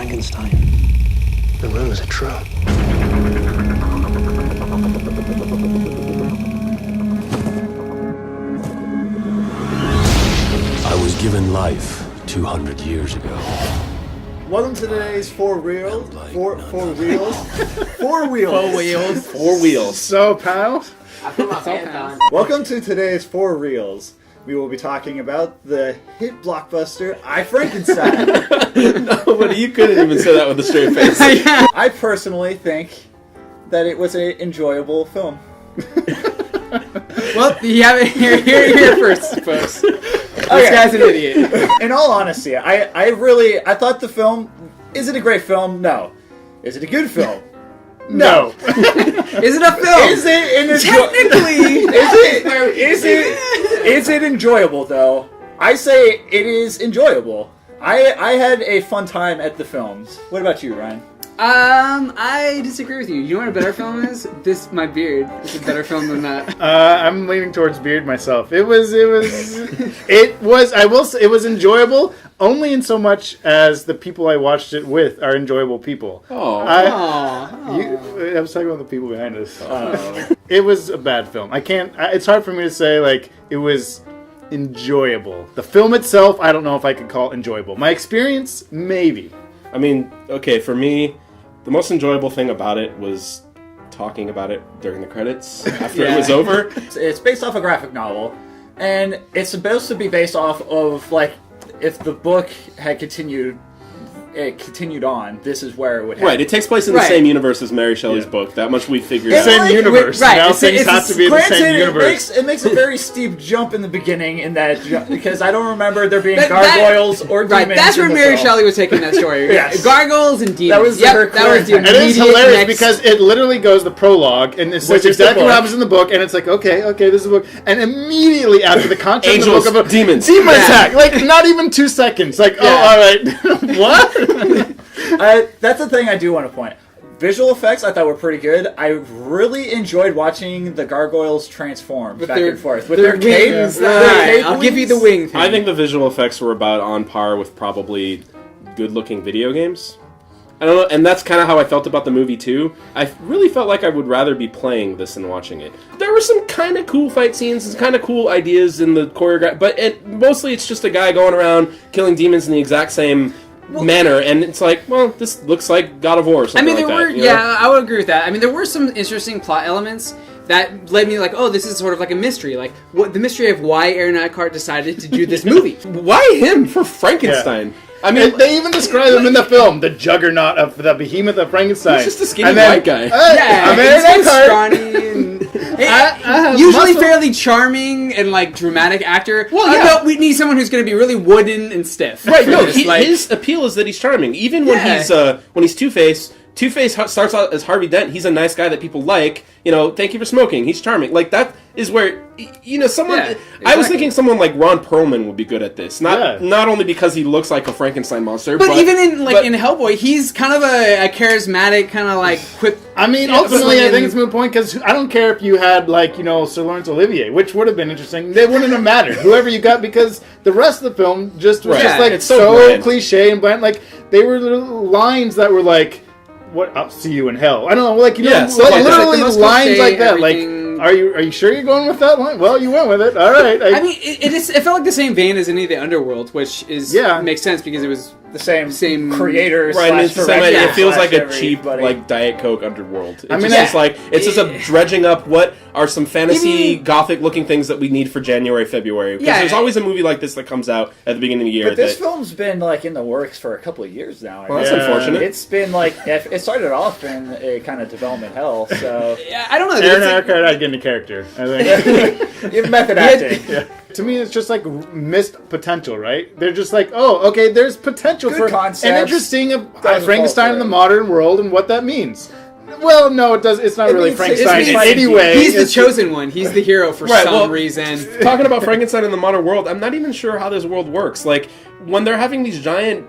Frankenstein. The rumors are true. I was given life 200 years ago. Welcome to today's Four Wheels. Four Wheels. So, pal. Welcome to today's Four Reels. We will be talking about the hit blockbuster I, Frankenstein. No, but you couldn't even say that with a straight face. I personally think that it was an enjoyable film. Well, you have it here first, folks. This guy's an idiot. In all honesty, I thought the film, is it a great film? No. Is it a good film? No. Is it a film? Is it technically? Is it enjoyable though? I say it is enjoyable. I had a fun time at the films. What about you, Ryan? I disagree with you. You know what a better film is? My Beard is a better film than that. I'm leaning towards Beard myself. It was enjoyable only in so much as the people I watched it with are enjoyable people. I was talking about the people behind us. It was a bad film. It's hard for me to say, like, it was enjoyable. The film itself, I don't know if I could call it enjoyable. My experience, maybe. I mean, okay, for me, the most enjoyable thing about it was talking about it during the credits after it was over. It's based off a graphic novel, and it's supposed to be based off of, like, if the book had continued on, this is where it would happen. Right, it takes place in the same universe as Mary Shelley's book. That much we figured out. Same universe. Right. Now things have to be in the same universe. It makes a very steep jump in the beginning in that because I don't remember there being gargoyles or demons. Right, that's where Mary Shelley was taking that story. Yes. Gargoyles and demons. That was her the And it is hilarious because it literally goes the prologue, and it says exactly what happens in the book, and it's like, okay, this is the book. And immediately after the content Angels, of the book, demons. Demon attack! Like, not even 2 seconds. Like, alright. What? That's the thing I do want to point. Visual effects I thought were pretty good. I really enjoyed watching the gargoyles transform back and forth. With their capes. I'll give you the wing thing. I think the visual effects were about on par with probably good-looking video games. I don't know, and that's kind of how I felt about the movie, too. I really felt like I would rather be playing this than watching it. There were some kind of cool fight scenes and kind of cool ideas in the choreography, but mostly it's just a guy going around killing demons in the exact same manner, and it's like, well, this looks like God of War or something I would agree with that. I mean, there were some interesting plot elements that led me like, oh, this is sort of like a mystery. Like, what the mystery of why Aaron Eckhart decided to do this movie. Why him for Frankenstein? Yeah. I mean, they even describe him in the film, the juggernaut of the behemoth of Frankenstein. He's just a skinny white guy. I'm Aaron Eckhart. Usually fairly charming and, like, dramatic actor. Well, no, we need someone who's going to be really wooden and stiff. Right, no, his appeal is that he's charming. Even when he's Two-Face, Two-Face starts out as Harvey Dent. He's a nice guy that people like. You know, thank you for smoking. He's charming. Like, that is where, you know, someone... Yeah, exactly. I was thinking someone like Ron Perlman would be good at this. Not only because he looks like a Frankenstein monster, but even in Hellboy, he's kind of a charismatic, kind of like quip... I mean, ultimately, I think it's a moot point, because I don't care if you had, like, you know, Sir Laurence Olivier, which would have been interesting. They wouldn't have mattered. Whoever you got, because the rest of the film just was just, like, so cliche and bland. Like, they were little lines that were like... What? I'll see you in hell. I don't know, like, you know, literally lines like that. Like, are you sure you're going with that line? Well, you went with it. All right. I mean, it felt like the same vein as any of the Underworld, which makes sense because it was the same creators. Right, and it's the same. It feels like a cheap, like, Diet Coke Underworld. It's just a dredging up what are some fantasy gothic-looking things that we need for January, February. Because there's always a movie like this that comes out at the beginning of the year. But this film's been, like, in the works for a couple of years now. Well, that's unfortunate. It's been, like, it started off in a kind of development hell, so... I don't know. Aaron Eckhart, I'd get into character, I think. You have method acting. To me, it's just like missed potential, right? They're just like, oh, okay, there's potential for concepts. an interesting Frankenstein in the modern world and what that means. Well, no, it does. It's not really Frankenstein in any way. He's the chosen one. He's the hero for some reason. Talking about Frankenstein in the modern world, I'm not even sure how this world works. Like, when they're having these giant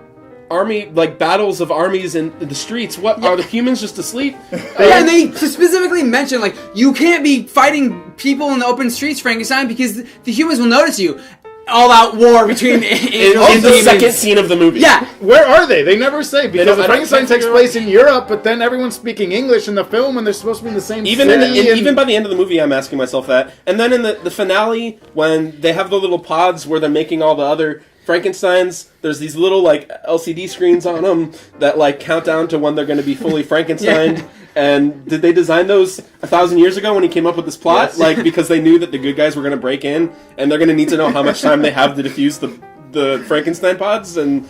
army, like, battles of armies in the streets, what are the humans just asleep? And they specifically mention, like, you can't be fighting people in the open streets, Frankenstein, because the humans will notice you. all-out war between angels in and the demons. second scene of the movie. Yeah. Where are they? They never say, because don't- the I don't- Frankenstein takes place in Europe, but then everyone's speaking English in the film, and they're supposed to be in the same Even city. even by the end of the movie, I'm asking myself that. And then in the finale, when they have the little pods where they're making all the other Frankensteins, there's these little like LCD screens on them that like count down to when they're going to be fully Frankenstein. Yeah. And did they design those 1,000 years ago when he came up with this plot? Yes. Like because they knew that the good guys were going to break in, and they're going to need to know how much time they have to defuse the Frankenstein pods, and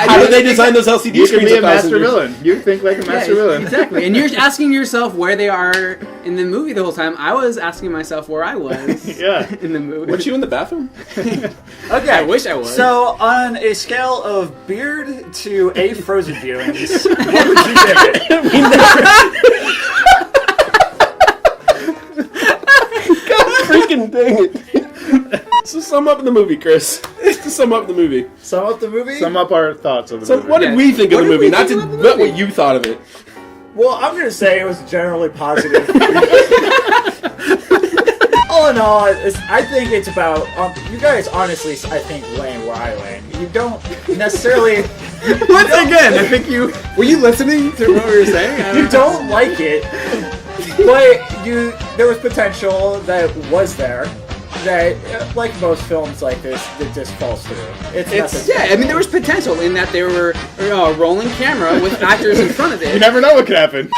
how did they design those LCD You screens? could be a 1,000 master years? villain. You think like a master villain. Exactly. And you're asking yourself where they are in the movie the whole time. I was asking myself where I was Yeah. in the movie. Weren't you in the bathroom? Okay. I wish I was. So, on a scale of beard to 8 Frozen viewings, what would you give it? Freaking dang it. So sum up the movie, Chris. To sum up the movie. Sum up the movie? Sum up our thoughts of the So movie. what did we think of What the did movie? we Not think about the what movie? you thought of it. Well, I'm going to say it was generally positive. All in all, I think it's about... you guys honestly, I think, land where I land. You don't necessarily... Once again, I think you... Were you listening to what we were saying? You don't like it, but there was potential that was there. That, like most films like this, it just falls through. It's nothing. Yeah, I mean, there was potential in that they were rolling camera with actors in front of it. You never know what could happen.